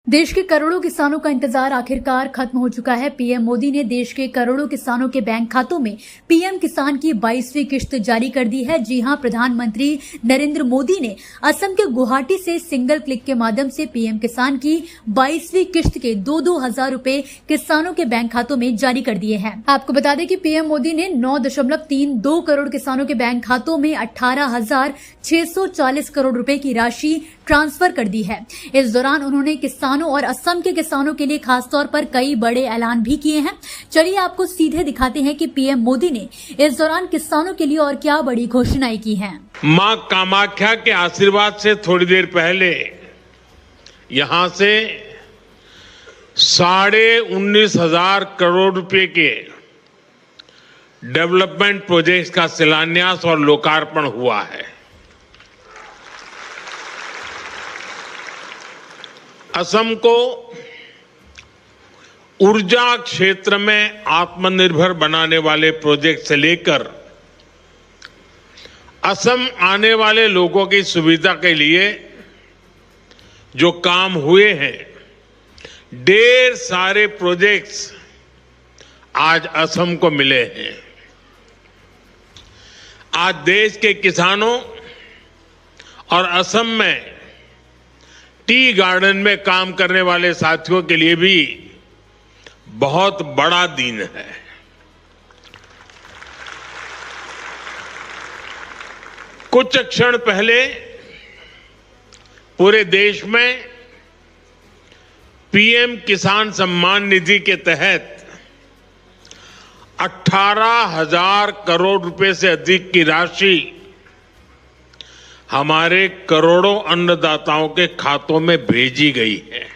देश के करोड़ों किसानों का इंतजार आखिरकार खत्म हो चुका है। पीएम मोदी ने देश के करोड़ों किसानों के बैंक खातों में पीएम किसान की 22वीं किश्त जारी कर दी है। जी हां, प्रधानमंत्री नरेंद्र मोदी ने असम के गुवाहाटी से सिंगल क्लिक के माध्यम से पीएम किसान की 22वीं किश्त के 2-2 हजार रुपए किसानों के बैंक खातों में जारी कर दिए हैं। आपको बता दें कि पीएम मोदी ने 9.32 करोड़ किसानों के बैंक खातों में 18,640 करोड़ रुपए की राशि ट्रांसफर कर दी है। इस दौरान उन्होंने किसानों और असम के किसानों के लिए खासतौर पर कई बड़े ऐलान भी किए हैं। चलिए आपको सीधे दिखाते हैं कि पीएम मोदी ने इस दौरान किसानों के लिए और क्या बड़ी घोषणाएं की हैं। मां कामाख्या के आशीर्वाद से थोड़ी देर पहले यहां से 19,500 करोड़ रुपए के डेवलपमेंट प्रोजेक्ट्स का शिलान्यास और लोकार्पण हुआ है। असम को ऊर्जा क्षेत्र में आत्मनिर्भर बनाने वाले प्रोजेक्ट से लेकर असम आने वाले लोगों की सुविधा के लिए जो काम हुए हैं, ढेर सारे प्रोजेक्ट्स आज असम को मिले हैं। आज देश के किसानों और असम में टी गार्डन में काम करने वाले साथियों के लिए भी बहुत बड़ा दिन है। कुछ क्षण पहले पूरे देश में पीएम किसान सम्मान निधि के तहत 18,000 करोड़ रुपए से अधिक की राशि हमारे करोड़ों अन्नदाताओं के खातों में भेजी गई है।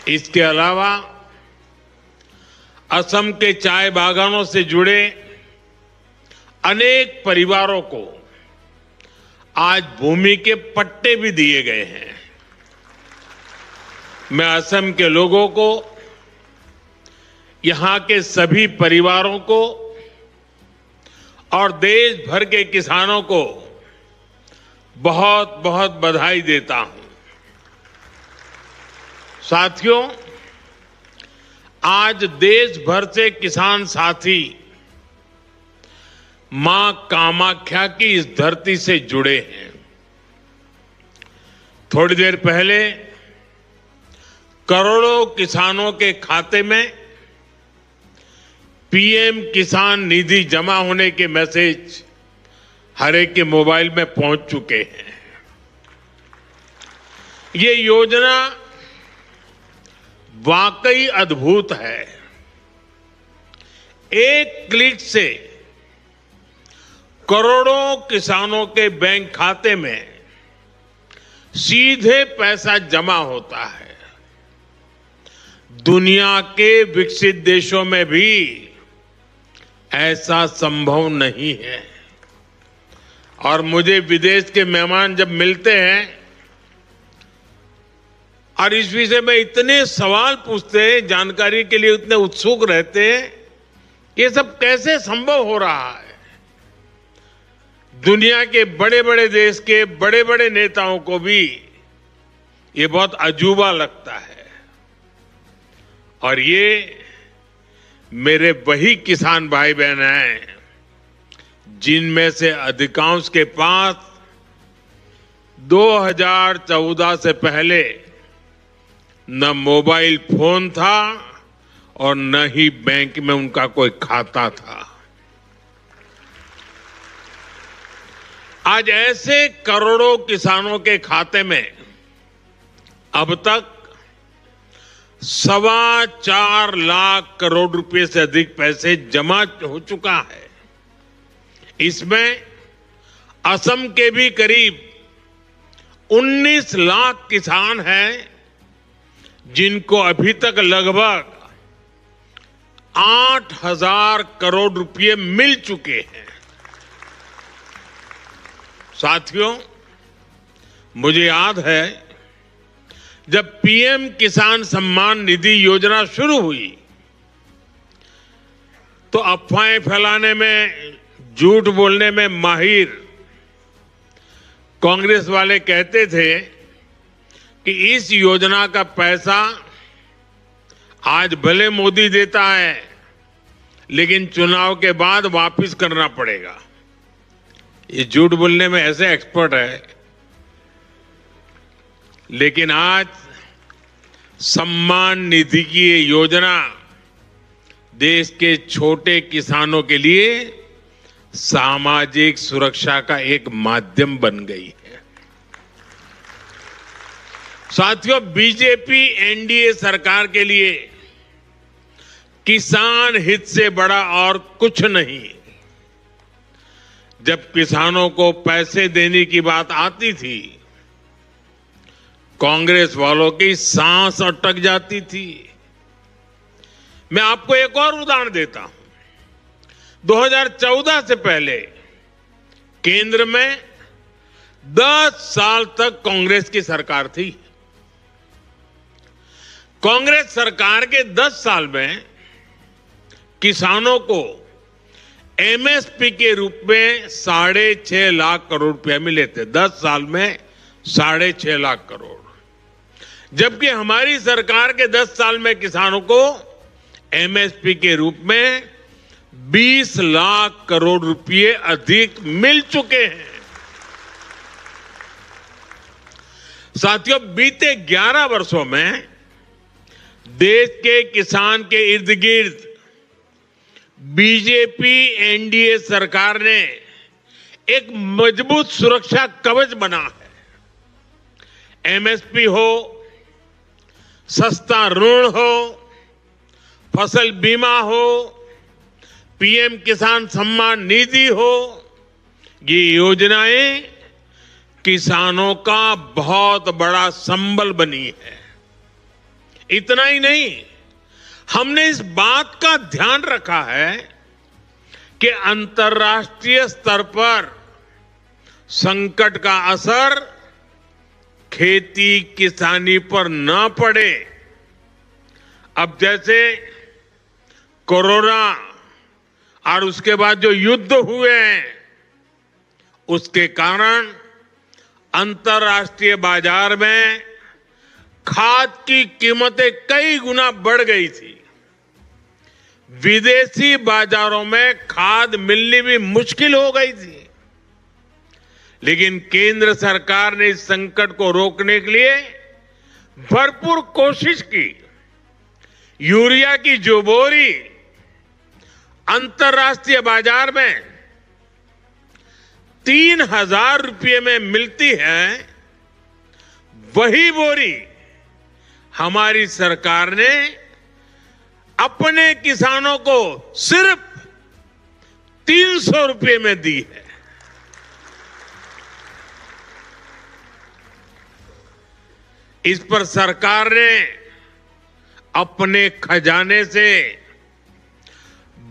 इसके अलावा असम के चाय बागानों से जुड़े अनेक परिवारों को आज भूमि के पट्टे भी दिए गए हैं। मैं असम के लोगों को, यहां के सभी परिवारों को और देश भर के किसानों को बहुत बहुत बधाई देता हूं। साथियों, आज देश भर से किसान साथी मां कामाख्या की इस धरती से जुड़े हैं। थोड़ी देर पहले करोड़ों किसानों के खाते में पीएम किसान निधि जमा होने के मैसेज हर एक के मोबाइल में पहुंच चुके हैं। ये योजना वाकई अद्भुत है। एक क्लिक से करोड़ों किसानों के बैंक खाते में सीधे पैसा जमा होता है। दुनिया के विकसित देशों में भी ऐसा संभव नहीं है। और मुझे विदेश के मेहमान जब मिलते हैं और इस विषय में इतने सवाल पूछते हैं, जानकारी के लिए इतने उत्सुक रहते हैं, ये सब कैसे संभव हो रहा है। दुनिया के बड़े बड़े देश के बड़े बड़े नेताओं को भी ये बहुत अजूबा लगता है। और ये मेरे वही किसान भाई बहन हैं जिनमें से अधिकांश के पास 2014 से पहले न मोबाइल फोन था और न ही बैंक में उनका कोई खाता था। आज ऐसे करोड़ों किसानों के खाते में अब तक 4.25 लाख करोड़ रुपए से अधिक पैसे जमा हो चुका है। इसमें असम के भी करीब 19 लाख किसान हैं जिनको अभी तक लगभग 8,000 करोड़ रुपए मिल चुके हैं। साथियों, मुझे याद है जब पीएम किसान सम्मान निधि योजना शुरू हुई तो अफवाहें फैलाने में, झूठ बोलने में माहिर कांग्रेस वाले कहते थे कि इस योजना का पैसा आज भले मोदी देता है, लेकिन चुनाव के बाद वापस करना पड़ेगा। ये झूठ बोलने में ऐसे एक्सपर्ट है, लेकिन आज सम्मान निधि की ये योजना देश के छोटे किसानों के लिए सामाजिक सुरक्षा का एक माध्यम बन गई है। साथियों, बीजेपी एनडीए सरकार के लिए किसान हित से बड़ा और कुछ नहीं। जब किसानों को पैसे देने की बात आती थी, कांग्रेस वालों की सांस अटक जाती थी। मैं आपको एक और उदाहरण देता हूं। 2014 से पहले केंद्र में 10 साल तक कांग्रेस की सरकार थी। कांग्रेस सरकार के 10 साल में किसानों को एमएसपी के रूप में 6.5 लाख करोड़ रुपए मिले थे। 10 साल में 6.5 लाख करोड़, जबकि हमारी सरकार के 10 साल में किसानों को एमएसपी के रूप में 20 लाख करोड़ रुपए अधिक मिल चुके हैं। साथियों, बीते 11 वर्षों में देश के किसान के इर्द गिर्द बीजेपी एनडीए सरकार ने एक मजबूत सुरक्षा कवच बना है। एमएसपी हो, सस्ता ऋण हो, फसल बीमा हो, पीएम किसान सम्मान निधि हो, ये योजनाएं किसानों का बहुत बड़ा संबल बनी है। इतना ही नहीं, हमने इस बात का ध्यान रखा है कि अंतर्राष्ट्रीय स्तर पर संकट का असर खेती किसानी पर न पड़े। अब जैसे कोरोना और उसके बाद जो युद्ध हुए हैं, उसके कारण अंतर्राष्ट्रीय बाजार में खाद की कीमतें कई गुना बढ़ गई थी। विदेशी बाजारों में खाद मिलनी भी मुश्किल हो गई थी। लेकिन केंद्र सरकार ने इस संकट को रोकने के लिए भरपूर कोशिश की। यूरिया की जो बोरी अंतर्राष्ट्रीय बाजार में 3,000 रुपये में मिलती है, वही बोरी हमारी सरकार ने अपने किसानों को सिर्फ 300 रुपये में दी है। इस पर सरकार ने अपने खजाने से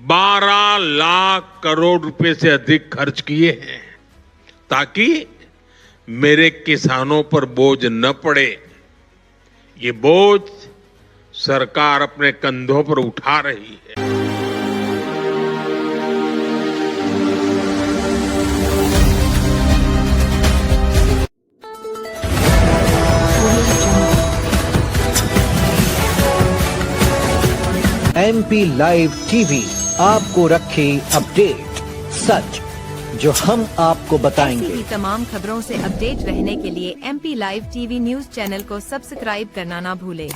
12 लाख करोड़ रुपए से अधिक खर्च किए हैं, ताकि मेरे किसानों पर बोझ न पड़े। ये बोझ सरकार अपने कंधों पर उठा रही है। एमपी लाइव टीवी आपको रखे अपडेट, सच जो हम आपको बताएंगे। ऐसी ही तमाम खबरों से अपडेट रहने के लिए MP live TV news channel को सब्सक्राइब करना ना भूले।